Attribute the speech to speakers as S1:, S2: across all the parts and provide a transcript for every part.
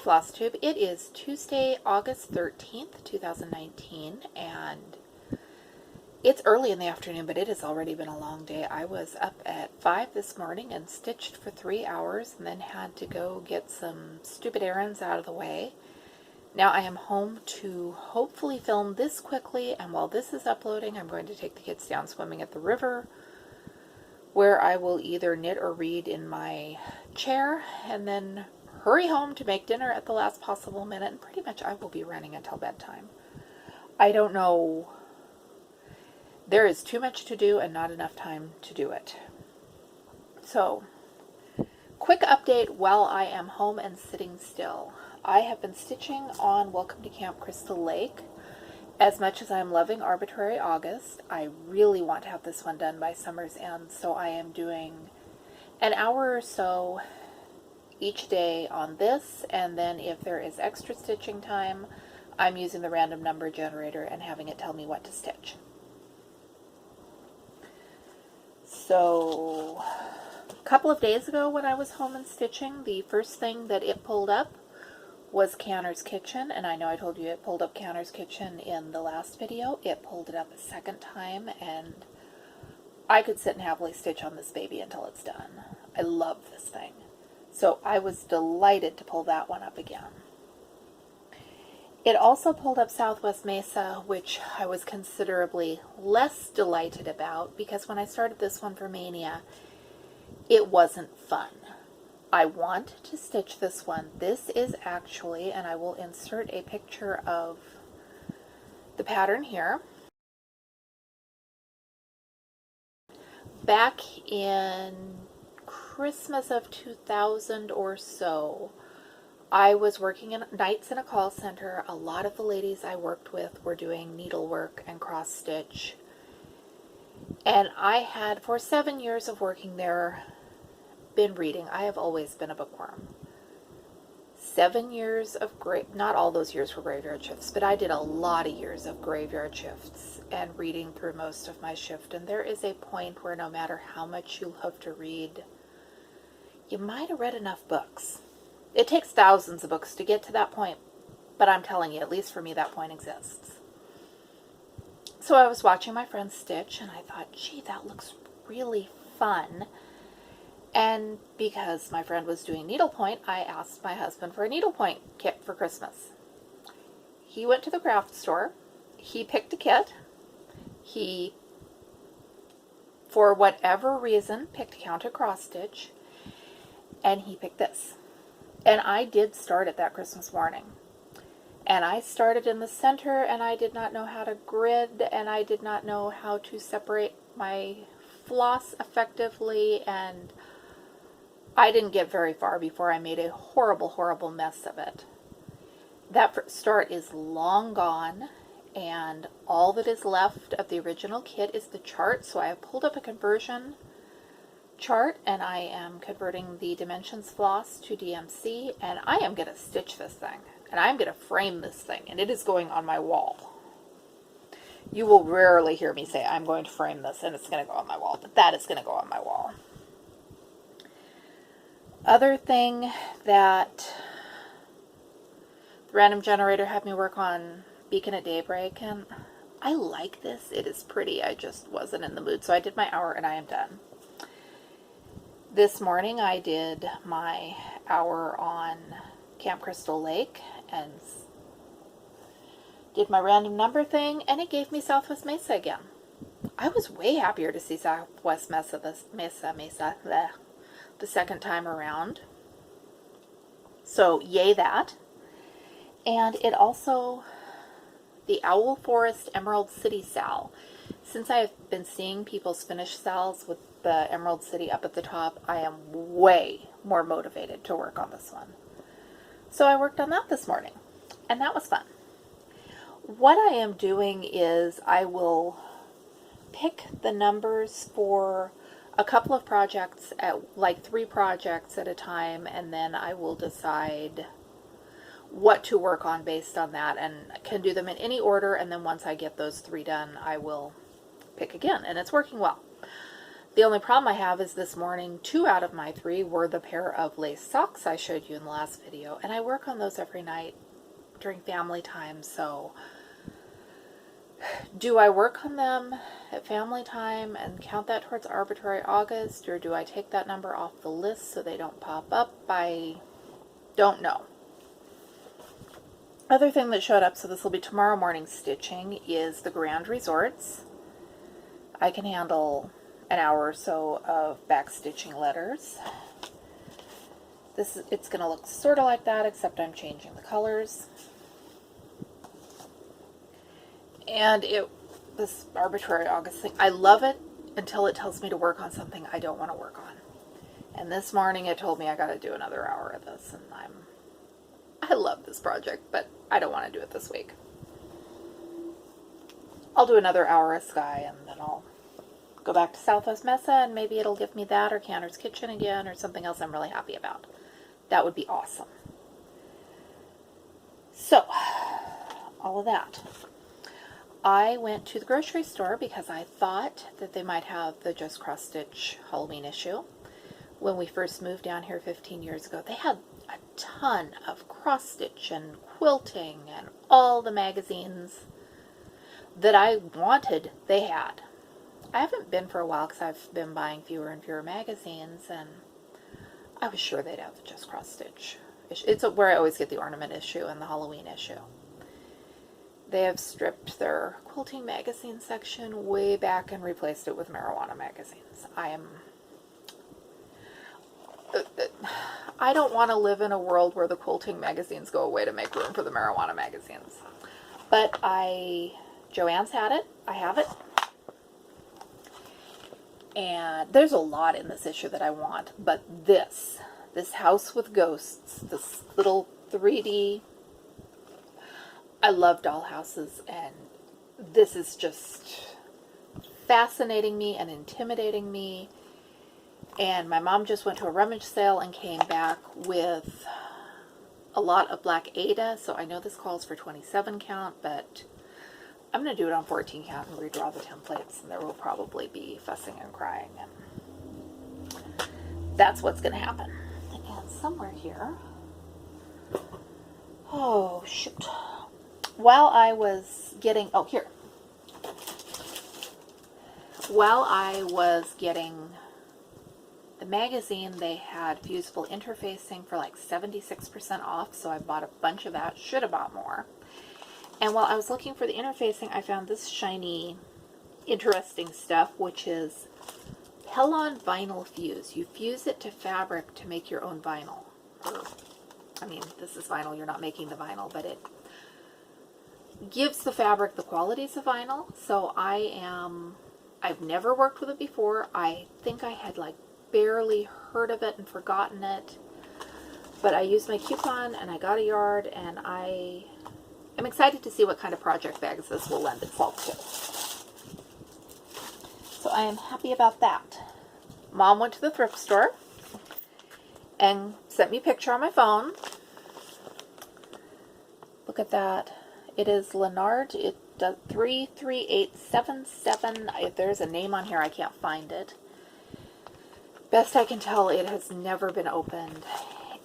S1: Flosstube. It is Tuesday, August 13th, 2019, and it's early in the afternoon, but it has already been a long day. I was up at 5 this morning and stitched for 3 hours and then had to go get some stupid errands out of the way. Now I am home to hopefully film this quickly, and while this is uploading, I'm going to take the kids down swimming at the river, where I will either knit or read in my chair, and then hurry home to make dinner at the last possible minute, and pretty much I will be running until bedtime. I don't know. There is too much to do and not enough time to do it. So, quick update while I am home and sitting still. I have been stitching on Welcome to Camp Crystal Lake. As much as I'm loving Arbitrary August, I really want to have this one done by summer's end, so I am doing an hour or so each day on this, and then if there is extra stitching time, I'm using the random number generator and having it tell me what to stitch. So, a couple of days ago when I was home and stitching, the first thing that it pulled up was Canner's Kitchen, and I know I told you it pulled up Canner's Kitchen in the last video. It pulled it up a second time, and I could sit and happily stitch on this baby until it's done. I love this thing. So I was delighted to pull that one up again. It also pulled up Southwest Mesa, which I was considerably less delighted about, because when I started this one for Mania, it wasn't fun. I want to stitch this one. This is actually, and I will insert a picture of the pattern here. Back in Christmas of 2000 or so, I was working nights in a call center. A lot of the ladies I worked with were doing needlework and cross stitch. And I had, for 7 years of working there, been reading. I have always been a bookworm. 7 years of not all those years were graveyard shifts, but I did a lot of years of graveyard shifts and reading through most of my shift. And there is a point where no matter how much you love to read, you might have read enough books. It takes thousands of books to get to that point, but I'm telling you, at least for me, that point exists. So I was watching my friend stitch, and I thought, gee, that looks really fun. And because my friend was doing needlepoint, I asked my husband for a needlepoint kit for Christmas. He went to the craft store. He picked a kit. He, for whatever reason, picked Counted Cross Stitch, and he picked this. And I did start at that Christmas morning. And I started in the center, and I did not know how to grid, and I did not know how to separate my floss effectively, and I didn't get very far before I made a horrible, horrible mess of it. That start is long gone, and all that is left of the original kit is the chart, so I have pulled up a conversion chart, and I am converting the dimensions floss to DMC, and I am going to stitch this thing, and I'm going to frame this thing, and it is going on my wall. You will rarely hear me say I'm going to frame this and it's going to go on my wall, but that is going to go on my wall. Other thing that the random generator had me work on, Beacon at Daybreak, and I like this. It is pretty. I just wasn't in the mood, so I did my hour and I am done. This morning I did my hour on Camp Crystal Lake and did my random number thing, and it gave me Southwest Mesa again. I was way happier to see Southwest Mesa the second time around. So yay that. And it also, the Owl Forest Emerald City Sal. Since I have been seeing people's finished sals with the Emerald City up at the top, I am way more motivated to work on this one. So I worked on that this morning, and that was fun. What I am doing is I will pick the numbers for a couple of projects, at like 3 projects at a time, and then I will decide what to work on based on that, and can do them in any order, and then once I get those 3 done, I will pick again, and it's working well. The only problem I have is this morning, 2 out of my 3 were the pair of lace socks I showed you in the last video, and I work on those every night during family time, so do I work on them at family time and count that towards Arbitrary August, or do I take that number off the list so they don't pop up? I don't know. Other thing that showed up, so this will be tomorrow morning stitching, is the Grand Resorts. I can handle an hour or so of back stitching letters. It's going to look sort of like that, except I'm changing the colors. And this Arbitrary August thing, I love it until it tells me to work on something I don't want to work on. And this morning it told me I got to do another hour of this, and I love this project, but I don't want to do it this week. I'll do another hour of Sky, and then I'll go back to Southwest Mesa, and maybe it'll give me that, or Cantor's Kitchen again, or something else I'm really happy about. That would be awesome. So, all of that. I went to the grocery store because I thought that they might have the Just Cross Stitch Halloween issue. When we first moved down here 15 years ago, they had a ton of cross stitch and quilting and all the magazines that I wanted, they had. I haven't been for a while because I've been buying fewer and fewer magazines, and I was sure they'd have the Just Cross Stitch issue. It's where I always get the ornament issue and the Halloween issue. They have stripped their quilting magazine section way back and replaced it with marijuana magazines. I don't want to live in a world where the quilting magazines go away to make room for the marijuana magazines. But Joanne's had it. I have it. And there's a lot in this issue that I want. But this House with Ghosts, this little 3D, I love dollhouses, and this is just fascinating me and intimidating me. And my mom just went to a rummage sale and came back with a lot of black Ada, so I know this calls for 27 count, but I'm going to do it on 14 count and redraw the templates, and there will probably be fussing and crying, and that's what's going to happen. And somewhere here, oh shoot, while I was getting, while I was getting the magazine, they had fusible interfacing for like 76% off, so I bought a bunch of that. Should have bought more. And while I was looking for the interfacing, I found this shiny, interesting stuff, which is Pellon Vinyl Fuse. You fuse it to fabric to make your own vinyl. I mean, this is vinyl, you're not making the vinyl, but it gives the fabric the qualities of vinyl. So I've never worked with it before. I think I had like barely heard of it and forgotten it, but I used my coupon and I got a yard, and I'm excited to see what kind of project bags this will lend itself to. So I am happy about that. Mom went to the thrift store and sent me a picture on my phone. Look at that. It is Leonard. It does 33877. If there's a name on here, I can't find it. Best I can tell, it has never been opened,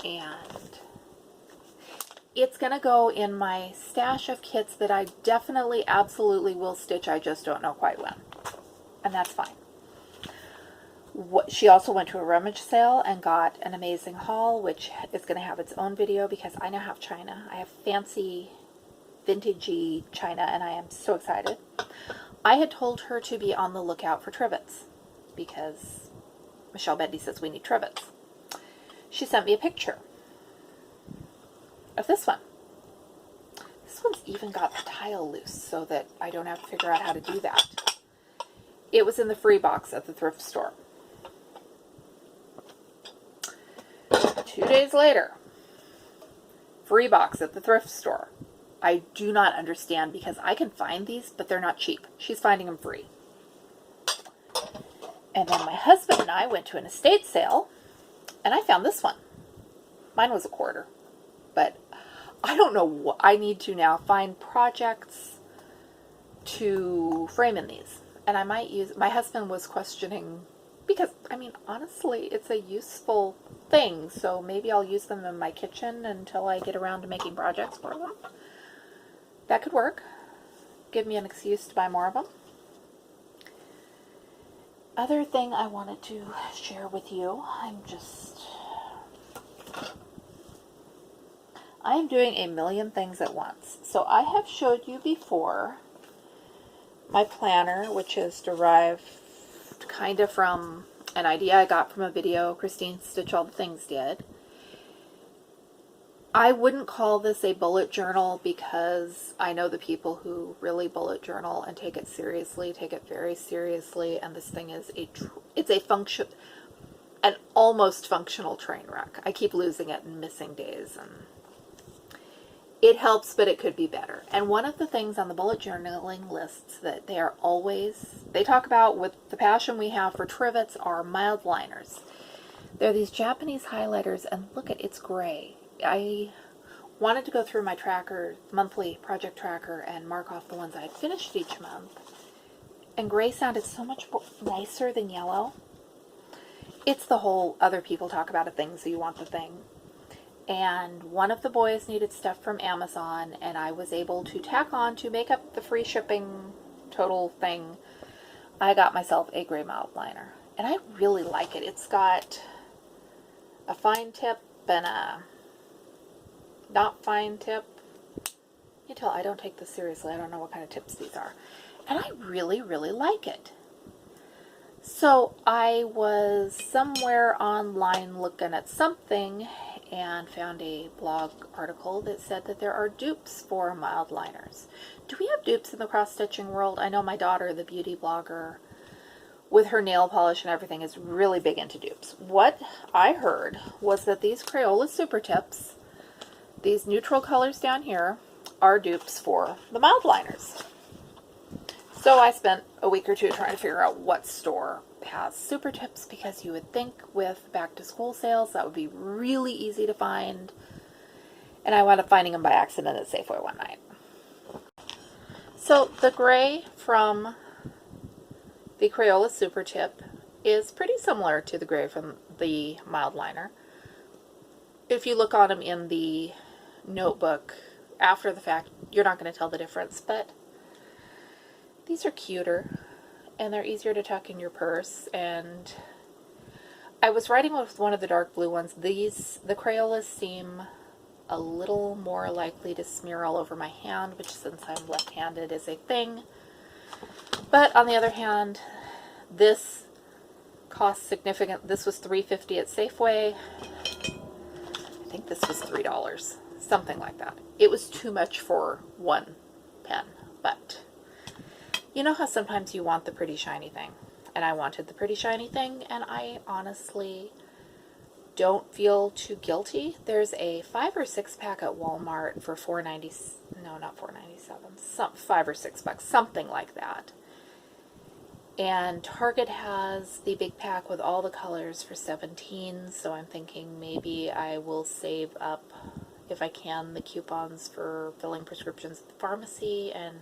S1: and it's going to go in my stash of kits that I definitely, absolutely will stitch. I just don't know quite when, and that's fine. She also went to a rummage sale and got an amazing haul, which is going to have its own video because I now have china. I have fancy, vintagey china, and I am so excited. I had told her to be on the lookout for Trivets because Michelle Bendy says we need Trivets. She sent me a picture of this one. This one's even got the tile loose so that I don't have to figure out how to do that. It was in the free box at the thrift store. 2 days later, free box at the thrift store. I do not understand because I can find these, but they're not cheap. She's finding them free. And then my husband and I went to an estate sale, and I found this one. Mine was $25, but I don't know what I need to now find projects to frame in these. And I might use, my husband was questioning because, I mean, honestly, it's a useful thing, so maybe I'll use them in my kitchen until I get around to making projects for them. That could work. Give me an excuse to buy more of them. Other thing I wanted to share with you, I am doing a million things at once. So I have showed you before my planner, which is derived kind of from an idea I got from a video Christine Stitch All the Things did. I wouldn't call this a bullet journal because I know the people who really bullet journal and take it seriously, take it very seriously, and this thing is an almost functional train wreck. I keep losing it and missing days, and it helps, but it could be better. And one of the things on the bullet journaling lists that they talk about with the passion we have for Trivets are mild liners. They're these Japanese highlighters, and look at it's gray. I wanted to go through my monthly project tracker, and mark off the ones I had finished each month. And gray sounded so much nicer than yellow. It's the whole other people talk about a thing, so you want the thing. And one of the boys needed stuff from Amazon, and I was able to tack on to make up the free shipping total thing. I got myself a gray mild liner, and I really like it. It's got a fine tip and a not fine tip. You tell I don't take this seriously. I don't know what kind of tips these are. And I really, really like it. So I was somewhere online looking at something and found a blog article that said that there are dupes for mild liners. Do we have dupes in the cross-stitching world? I know my daughter, the beauty blogger, with her nail polish and everything, is really big into dupes. What I heard was that these Crayola Super Tips, these neutral colors down here, are dupes for the mild liners. So I spent a week or two trying to figure out what store has Super Tips, because you would think with back to school sales that would be really easy to find. And I wound up finding them by accident at Safeway one night. So the gray from the Crayola Super Tip is pretty similar to the gray from the mild liner. If you look on them in the notebook after the fact, you're not going to tell the difference, but these are cuter and they're easier to tuck in your purse. And I was writing with one of the dark blue ones. The Crayolas seem a little more likely to smear all over my hand, which since I'm left-handed is a thing. But on the other hand, this cost significant. This was $3.50 at Safeway. I think this was $3, something like that. It was too much for one pen, but you know how sometimes you want the pretty shiny thing, and I wanted the pretty shiny thing, and I honestly don't feel too guilty. There's a 5 or 6 pack at Walmart for $4.90. No, not $4.97. Some $5 or $6, something like that. And Target has the big pack with all the colors for $17. So I'm thinking maybe I will save up, if I can, the coupons for filling prescriptions at the pharmacy. And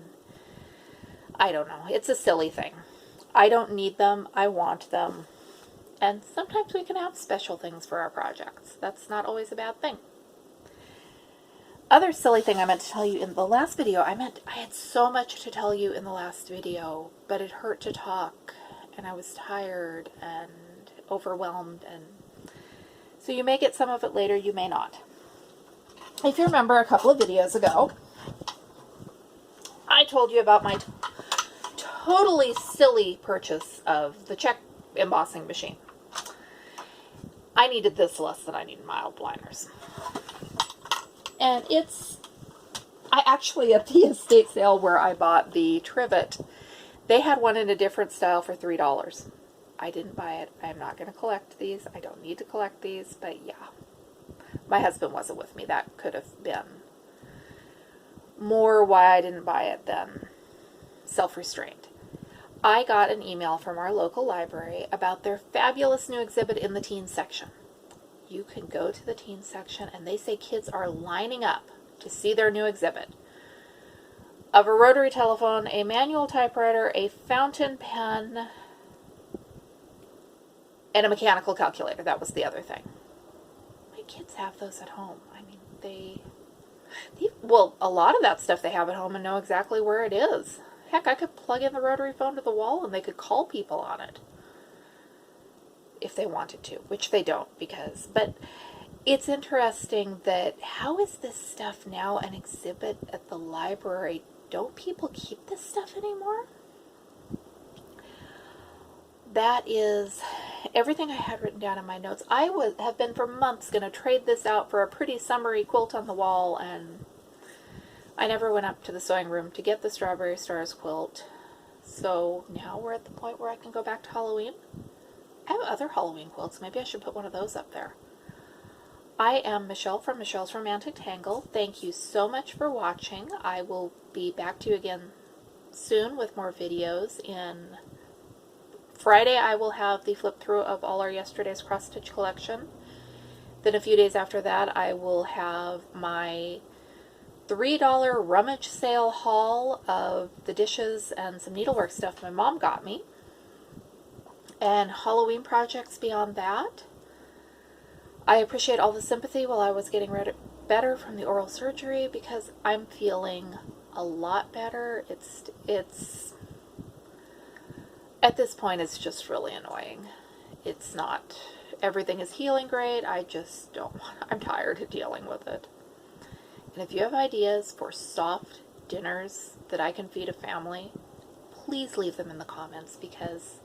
S1: I don't know. It's a silly thing. I don't need them. I want them. And sometimes we can have special things for our projects. That's not always a bad thing. Other silly thing I meant to tell you in the last video, I had so much to tell you in the last video, but it hurt to talk, and I was tired and overwhelmed, and so you may get some of it later, you may not. If you remember a couple of videos ago, I told you about my totally silly purchase of the check embossing machine. I needed this less than I needed mild liners. And I actually, at the estate sale where I bought the Trivet, they had one in a different style for $3. I didn't buy it. I'm not going to collect these. I don't need to collect these, but yeah. My husband wasn't with me. That could have been more why I didn't buy it than self-restraint. I got an email from our local library about their fabulous new exhibit in the teen section. You can go to the teen section, and they say kids are lining up to see their new exhibit of a rotary telephone, a manual typewriter, a fountain pen, And a mechanical calculator, that was the other thing. My kids have those at home. I mean, well, a lot of that stuff they have at home and know exactly where it is. Heck, I could plug in the rotary phone to the wall and they could call people on it. If they wanted to, which they don't but it's interesting that how is this stuff now an exhibit at the library? Don't people keep this stuff anymore? That is everything I had written down in my notes. I have been for months going to trade this out for a pretty summery quilt on the wall, and I never went up to the sewing room to get the Strawberry Stars quilt. So now we're at the point where I can go back to Halloween. I have other Halloween quilts. Maybe I should put one of those up there. I am Michelle from Michelle's Romantic Tangle. Thank you so much for watching. I will be back to you again soon with more videos. In Friday, I will have the flip through of all our yesterday's cross stitch collection. Then a few days after that, I will have my $3 rummage sale haul of the dishes and some needlework stuff my mom got me. And Halloween projects beyond that. I appreciate all the sympathy while I was getting better from the oral surgery, because I'm feeling a lot better. It's at this point, it's just really annoying. It's not, everything is healing great. I just don't want, I'm tired of dealing with it. And if you have ideas for soft dinners that I can feed a family, please leave them in the comments, because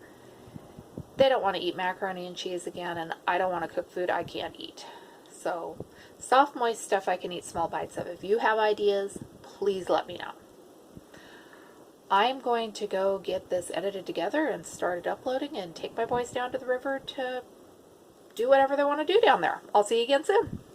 S1: they don't want to eat macaroni and cheese again, and I don't want to cook food I can't eat. So, soft, moist stuff I can eat small bites of. If you have ideas, please let me know. I'm going to go get this edited together and started uploading and take my boys down to the river to do whatever they want to do down there. I'll see you again soon.